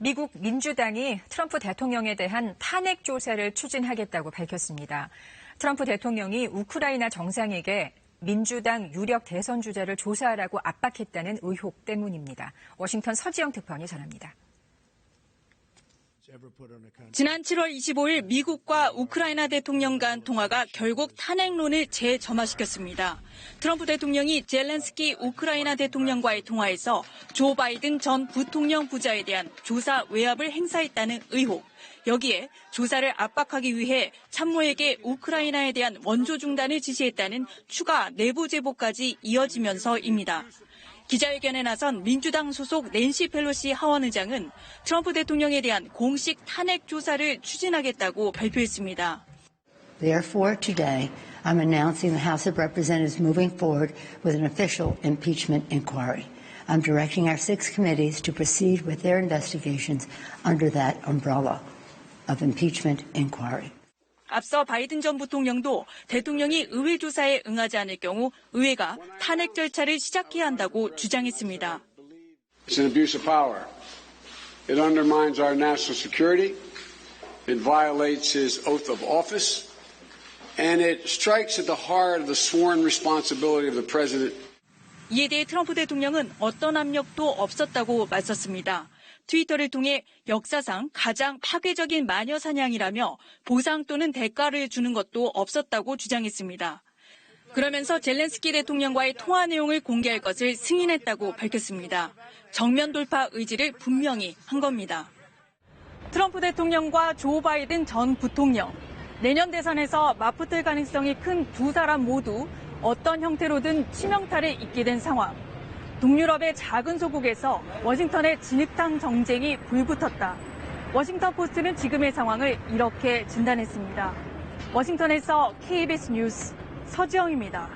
미국 민주당이 트럼프 대통령에 대한 탄핵 조사를 추진하겠다고 밝혔습니다. 트럼프 대통령이 우크라이나 정상에게 민주당 유력 대선 주자를 조사하라고 압박했다는 의혹 때문입니다. 워싱턴 서지영 특파원이 전합니다. 지난 7월 25일 미국과 우크라이나 대통령 간 통화가 결국 탄핵론을 재점화시켰습니다. 트럼프 대통령이 젤렌스키 우크라이나 대통령과의 통화에서 조 바이든 전 부통령 부자에 대한 조사 외압을 행사했다는 의혹, 여기에 조사를 압박하기 위해 참모에게 우크라이나에 대한 원조 중단을 지시했다는 추가 내부 제보까지 이어지면서입니다. 기자회견에 나선 민주당 소속 낸시 펠로시 하원의장은 트럼프 대통령에 대한 공식 탄핵 조사를 추진하겠다고 발표했습니다. Therefore, today, I'm announcing the House of Representatives moving forward with an official impeachment inquiry. I'm directing our 6 committees to proceed with their investigations under that umbrella of impeachment inquiry. 앞서 바이든 전 부통령도 대통령이 의회 조사에 응하지 않을 경우 의회가 탄핵 절차를 시작해야 한다고 주장했습니다. It's an abuse of power. It undermines our national security. It violates his oath of office. And it strikes at the heart of the sworn responsibility of the president. 이에 대해 트럼프 대통령은 어떤 압력도 없었다고 맞섰습니다. 트위터를 통해 역사상 가장 파괴적인 마녀 사냥이라며 보상 또는 대가를 주는 것도 없었다고 주장했습니다. 그러면서 젤렌스키 대통령과의 통화 내용을 공개할 것을 승인했다고 밝혔습니다. 정면 돌파 의지를 분명히 한 겁니다. 트럼프 대통령과 조 바이든 전 부통령, 내년 대선에서 맞붙을 가능성이 큰 두 사람 모두 어떤 형태로든 치명타를 입게 된 상황. 동유럽의 작은 소국에서 워싱턴의 진흙탕 정쟁이 불붙었다. 워싱턴 포스트는 지금의 상황을 이렇게 진단했습니다. 워싱턴에서 KBS 뉴스 서지영입니다.